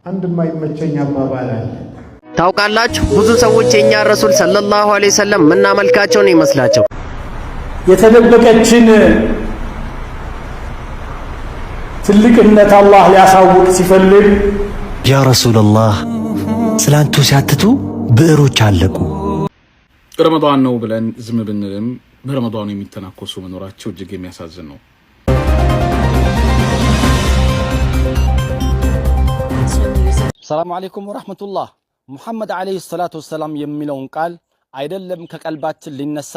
አንድ የማይመቸኝ አባባል አለ። ታውቃላችሁ ብዙ ሰዎች የኛ ረሱል ሰለላሁ ዐለይሂ ወሰለም ምናመልካቸው ነው ይመስላቸው። የተደበቀችን ትልቅነት አላህ ሊያሳውቅ ሲፈልግ ያ ረሱላህ ስላንቱ ሲያትቱ ብዕሮች አለቁ። ረመዳን ነው ብለን ዝም ብንልም በረመዳኑ የሚተናኮሱ መኖራቸው እጅግ የሚያሳዝን ነው። ሰላም አለይኩም ወራህመቱላህ። ሙሐመድ አለይሂ ሰላቱ ወሰላም የሚለውን ቃል አይደለም ከቀልባችን ሊነሳ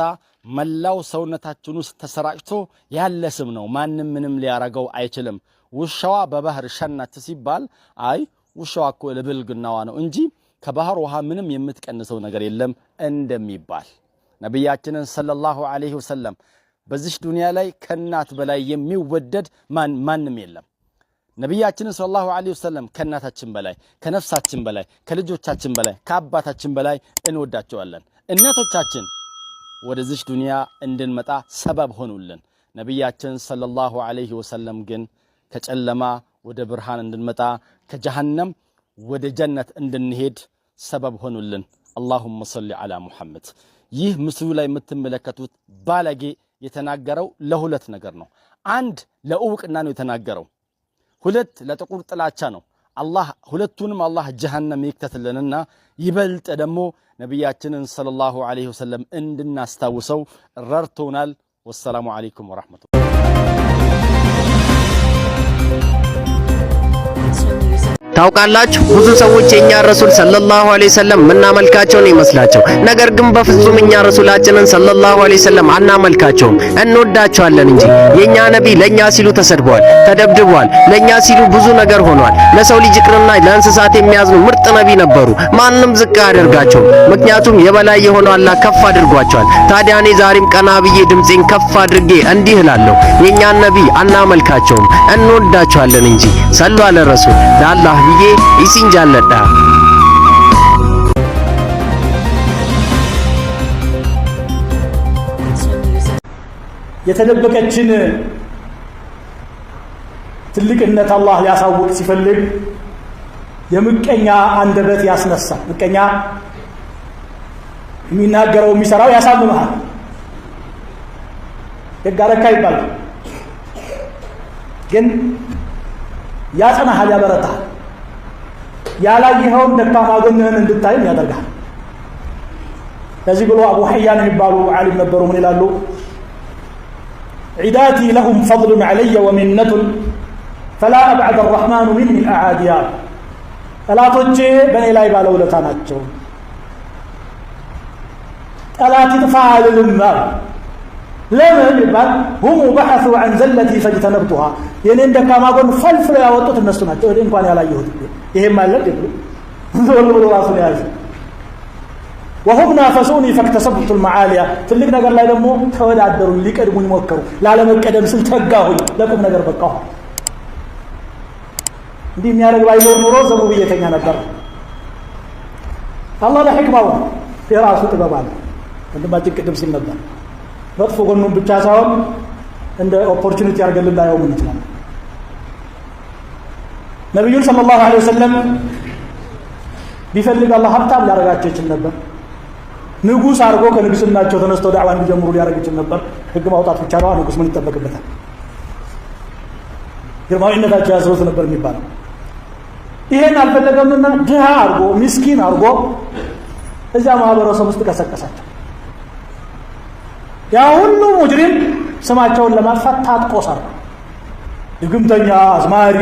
መላው ሰውነታችን ውስጥ ተሰራጭቶ ያለ ስም ነው። ማንም ምንም ሊያረገው አይችልም። ውሻዋ በባህር ሸናች ሲባል አይ ውሻዋ እኮ ለብልግናዋ ነው እንጂ ከባህር ውሃ ምንም የምትቀንሰው ነገር የለም እንደሚባል ነብያችንን ሰለላሁ ዐለይሂ ወሰለም በዚህ ዱንያ ላይ ከናት በላይ የሚወደድ ማንም የለም። ነብያችንን ሰለላሁ ዐለይሂ ወሰለም ከናታችን በላይ ከነፍሳችን በላይ ከልጆቻችን በላይ ከአባታችን በላይ እንወዳቸዋለን። እናቶቻችን ወደዚህ ዱንያ እንድንመጣ ሰበብ ሆኑልን። ነብያችን ሰለላሁ ዐለይሂ ወሰለም ግን ከጨለማ ወደ ብርሃን እንድንመጣ ከጀሃነም ወደ ጀነት እንድንሄድ ሰበብ ሆኑልን። اللهم صل على محمد። ይህ ምስሉ ላይ የምትመለከቱት ባለጌ የተናገረው ለሁለት ነገር ነው። አንድ ለኡቅና ነው የተናገረው፣ ሁለት ለጥቁር ጥላቻ ነው። አላህ ሁለቱንም አላህ ጀሃነም ይክተትልንና ይበልጥ ደግሞ ነብያችንን ሰለላሁ ዐለይሂ ወሰለም እንድናስታውሰው ረድቶናል። ወሰላሙ አለይኩም ወራህመቱላህ። ታውቃላችሁ ብዙ ሰዎች የኛ ረሱል ሰለላሁ ዐለይሂ ወሰለም ምናመልካቸው ነው ይመስላቸው። ነገር ግን በፍጹም እኛ ረሱላችንን ሰለላሁ ዐለይሂ ወሰለም አናመልካቸውም፣ እንወዳቸዋለን እንጂ። የኛ ነብይ ለኛ ሲሉ ተሰድበዋል፣ ተደብድበዋል፣ ለኛ ሲሉ ብዙ ነገር ሆኗል። ለሰው ልጅ ይቅርና ለእንስሳት የሚያዝኑ ምርጥ ነብይ ነበሩ። ማንም ዝቅ አያደርጋቸው፣ ምክንያቱም የበላይ የሆነው አላህ ከፍ አድርጓቸዋል። ታዲያ እኔ ዛሬም ቀና ብዬ ድምጼን ከፍ አድርጌ እንዲህ እላለሁ፣ የኛን ነብይ አናመልካቸውም፣ እንወዳቸዋለን እንጂ። ሰሉ አለ ረሱል ለአላህ ብዬ ይሲንጃለዳ። የተደበቀችን ትልቅነት አላህ ሊያሳውቅ ሲፈልግ የምቀኛ አንደበት ያስነሳ። ምቀኛ የሚናገረው የሚሰራው ያሳምናል። የጋረካ ይባላል፣ ግን ያጸናሃል፣ ያበረታል። ያላየኸውን ደካማ ጎንህን እንድታይም ያደርጋል። ለዚህ ብሎ አቡ ሐያን የሚባሉ ዓሊም ነበሩ። ምን ይላሉ? ዒዳቲ ለሁም ፈضሉን ዐለየ ወሚነቱን ፈላ አብዐደ አርረሕማኑ ሚኒ አዓዲያ። ጠላቶቼ በእኔ ላይ ባለውለታ ናቸው፣ ጠላት ይጥፋ አልልም። ለምን ይባል? ሁሙ በሐሱ ዐን ዘለቲ ፈጅተነብቱሃ። የኔን ደካማ ጎን ፈልፍለው ያወጡት እነሱ ናቸው፣ እኔ እንኳን ያላየሁት። ይሄም ማለት ብሎ ራሱን ያዘ። ወሁም ናፈሱኒ ፈክተሰብቱ ልመዓሊያ። ትልቅ ነገር ላይ ደግሞ ተወዳደሩ፣ ሊቀድሙኝ ሞከሩ። ላለመቀደም ስል ተጋሁኝ፣ ለቁም ነገር በቃሁ። እንዲህ የሚያደርግ ባይኖር ኑሮ ዘሙ ብዬተኛ ነበር። አላህ ለሕክማው የራሱ ጥበብ አለ። ወንድማችን ቅድም ሲል ነበር መጥፎ ጎኑን ብቻ ሳይሆን እንደ ኦፖርቹኒቲ አድርገን ላየው ምን ይችላል። ነብዩን ሰለላሁ ዐለይሂ ወሰለም ቢፈልግ አላህ ሀብታም ሊያደርጋቸው ይችል ነበር። ንጉስ አድርጎ ከንጉስናቸው ተነስተው ዳዕዋ እንዲጀምሩ ሊያደርግ ይችል ነበር። ህግ ማውጣት ብቻ ነው። ንጉስ ምን ይጠበቅበታል? ግርማዊነታቸው ያዘውት ነበር የሚባለው። ይሄን አልፈለገምና ድሃ አድርጎ ምስኪን አድርጎ እዚያ ማህበረሰብ ውስጥ ቀሰቀሳቸው። ያ ሁሉ ሙጅሪም ስማቸውን ለማጥፋት ታጥቆ ሰራ። ድግምተኛ፣ አዝማሪ፣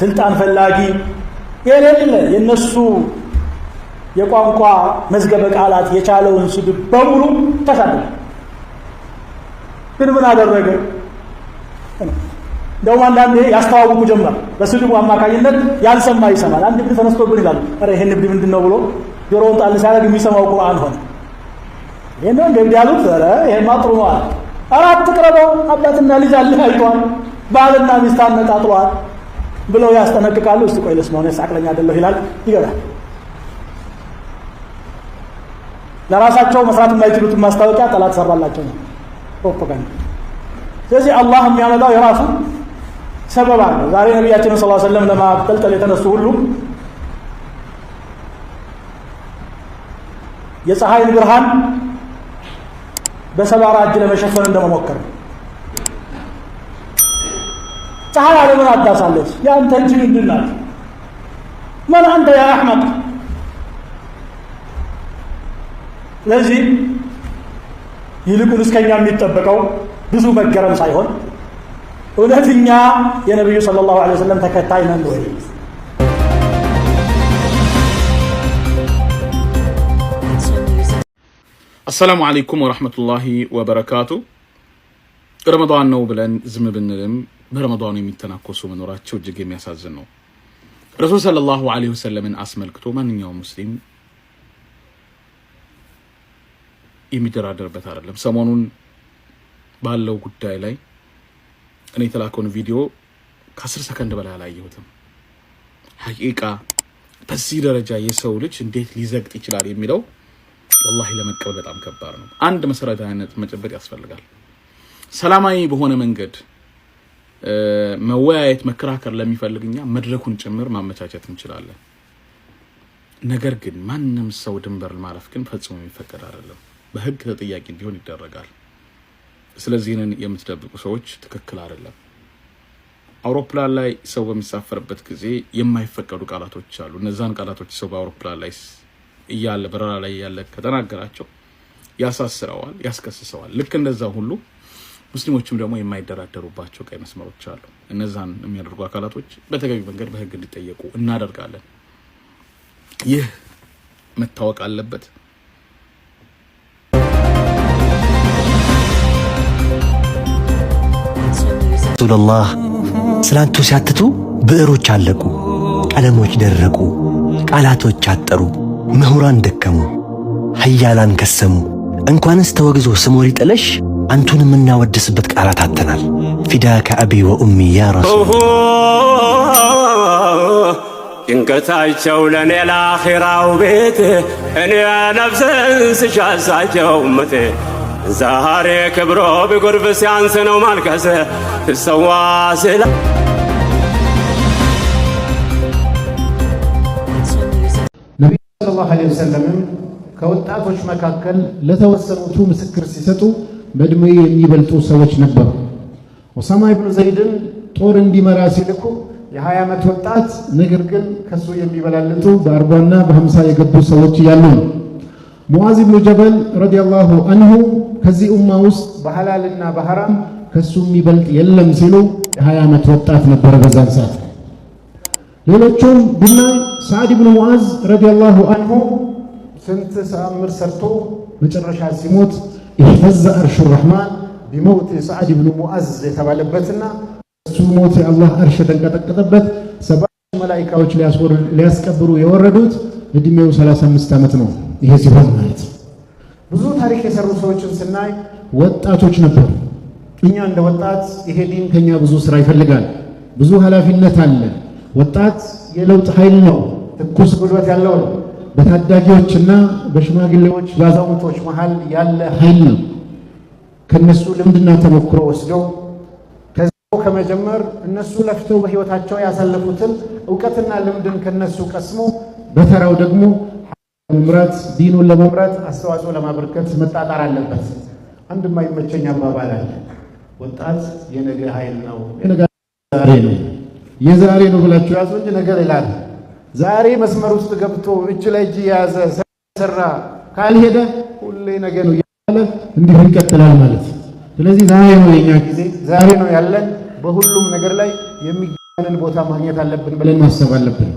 ስልጣን ፈላጊ የሌለ የነሱ የቋንቋ መዝገበ ቃላት የቻለውን ስድብ በሙሉ ተሳደበ። ግን ምን አደረገ? እንደውም አንዳንዴ ያስተዋውቁ ጀመር። በስድቡ አማካኝነት ያልሰማ ይሰማል። አንድ እብድ ተነስቶብን ይላሉ። ኧረ ይሄን እብድ ምንድነው ብሎ ጆሮውን ጣል ሲያደርግ የሚሰማው ቁርአን ሆነ። ይሄን ነው እንደ ያሉት። ኧረ ይሄማ ጥሩ ነው አለ። ኧረ አትቅረበው፣ አባትና ልጅ አለህ አይቷል፣ ባልና ሚስት አነጣጥሏል ብለው ያስጠነቅቃሉ። እስቲ ቆይ ለስማው ነው ሳቅለኛ አይደለሁ ይላል፣ ይገባል። ለራሳቸው መስራት የማይችሉትን ማስታወቂያ ጠላት ሰራላቸው ነው፣ ፕሮፓጋንዳ። ስለዚህ አላህ የሚያመጣው የራሱ ሰበብ አለ። ዛሬ ነብያችንን ሰለላሁ ዐለይሂ ወሰለም ለማጠልጠል የተነሱ ሁሉ የፀሐይን ብርሃን በሰባራ እጅ ለመሸፈን እንደመሞከር ፀሐይ ዓለምን አዳሳለች። ያንተ እጅ ምንድን ናት? ማን አንተ ያ አሕመድ? ለዚህ ይልቁንስ ከኛ የሚጠበቀው ብዙ መገረም ሳይሆን እውነተኛ የነብዩ ሰለላሁ ዐለይሂ ወሰለም ተከታይ ነን ወይ? አሰላሙ አለይኩም ወራህመቱላሂ ወበረካቱ። ረመዳን ነው ብለን ዝም ብንልም በረመዳኑ የሚተናኮሱ መኖራቸው እጅግ የሚያሳዝን ነው። ረሱል ሰለላሁ ዐለይሂ ወሰለምን አስመልክቶ ማንኛውም ሙስሊም የሚደራደርበት አይደለም። ሰሞኑን ባለው ጉዳይ ላይ እኔ የተላከውን ቪዲዮ ከ10 ሰከንድ በላይ አላየሁትም። ሐቂቃ በዚህ ደረጃ የሰው ልጅ እንዴት ሊዘግጥ ይችላል የሚለው ወላሂ ለመቀበል በጣም ከባድ ነው። አንድ መሰረታዊነት መጨበጥ ያስፈልጋል። ሰላማዊ በሆነ መንገድ መወያየት መከራከር ለሚፈልግኛ መድረኩን ጭምር ማመቻቸት እንችላለን። ነገር ግን ማንም ሰው ድንበር ማለፍ ግን ፈጽሞ የሚፈቀድ አይደለም። በህግ ተጠያቂ እንዲሆን ይደረጋል። ስለዚህ የምትደብቁ ሰዎች ትክክል አይደለም። አውሮፕላን ላይ ሰው በሚሳፈርበት ጊዜ የማይፈቀዱ ቃላቶች አሉ። እነዛን ቃላቶች ሰው በአውሮፕላን ላይ እያለ በረራ ላይ ያለ ከተናገራቸው ያሳስረዋል፣ ያስከስሰዋል። ልክ እንደዛ ሁሉ ሙስሊሞችም ደግሞ የማይደራደሩባቸው ቀይ መስመሮች አሉ። እነዛን የሚያደርጉ አካላቶች በተገቢ መንገድ በህግ እንዲጠየቁ እናደርጋለን። ይህ መታወቅ አለበት። ረሱላህ ስላንቱ ሲያትቱ ብዕሮች አለቁ፣ ቀለሞች ደረቁ፣ ቃላቶች አጠሩ፣ ምሁራን ደከሙ፣ ሀያላን ከሰሙ። እንኳንስ ተወግዞ ስሙ ሊጠለሽ አንቱን የምናወድስበት ቃላት አጥተናል። ፊዳከ አቢ ወኡሚ ያ ረሱል ጭንቀታቸው ለኔ ለአኺራው ቤት እኔ ነፍስን ስሻሳቸው እመቴ ዛሬ ክብሮ ቢጎርፍ ሲያንስ ነው ማልቀስ ትሰዋ ስላ ነብዩ ሰለላሁ ዐለይሂ ወሰለም ከወጣቶች መካከል ለተወሰኑቱ ምስክር ሲሰጡ በእድሜ የሚበልጡ ሰዎች ነበሩ። ኡሳማ ኢብኑ ዘይድን ጦር እንዲመራ ሲልኩ የ20 ዓመት ወጣት ነገር ግን ከሱ የሚበላልጡ በ40 እና በ50 የገቡ ሰዎች ያሉ ነው። ሙዓዝ ኢብኑ ጀበል ረዲየላሁ ዐንሁ ከዚህ ኡማ ውስጥ በሐላልና በሐራም ከሱ የሚበልጥ የለም ሲሉ የ20 ዓመት ወጣት ነበር በዛን ሰዓት። ሌሎቹም ብናይ ሰዓድ ኢብኑ ሙዓዝ ረዲየላሁ ዐንሁ ስንት ተአምር ሰርቶ መጨረሻ ሲሞት ኢህተዘ አርሹ ረህማን ቢሞት ሰዓድ ኢብኑ ሙዓዝ የተባለበትና እሱ ሞት የአላህ አርሽ ተንቀጠቀጠበት። 7 መላእክቶች ሊያስቀብሩ የወረዱት እድሜው 35 ዓመት ነው። ይሄ ሲሆን ማለት ብዙ ታሪክ የሰሩ ሰዎችን ስናይ ወጣቶች ነበሩ። እኛ እንደ ወጣት ይሄ ዲን ከኛ ብዙ ስራ ይፈልጋል፣ ብዙ ኃላፊነት አለ። ወጣት የለውጥ ኃይል ነው፣ ትኩስ ጉልበት ያለው ነው። በታዳጊዎችና በሽማግሌዎች ባዛውንቶች መሃል ያለ ኃይል ነው። ከነሱ ልምድና ተሞክሮ ወስደው ከዛው ከመጀመር እነሱ ለፍተው በህይወታቸው ያሳለፉትን ዕውቀትና ልምድን ከነሱ ቀስሞ በተራው ደግሞ መምራት ዲኑን ለመምራት አስተዋጽኦ ለማበርከት መጣጣር አለበት። አንድ የማይመቸኝ አባባል አለ። ወጣት የነገ ኃይል ነው፣ የነገ ዛሬ ነው። የዛሬ ነው ብላችሁ ያዙ እንጂ ነገ ይላል። ዛሬ መስመር ውስጥ ገብቶ እጅ ላይ እጅ የያዘ ሰራ ካልሄደ ሁሌ ነገ ነው ያለ እንዲህ ይቀጥላል ማለት። ስለዚህ ዛሬ ነው የኛ ጊዜ፣ ዛሬ ነው ያለን። በሁሉም ነገር ላይ የሚገባንን ቦታ ማግኘት አለብን ብለን ማሰብ አለብን።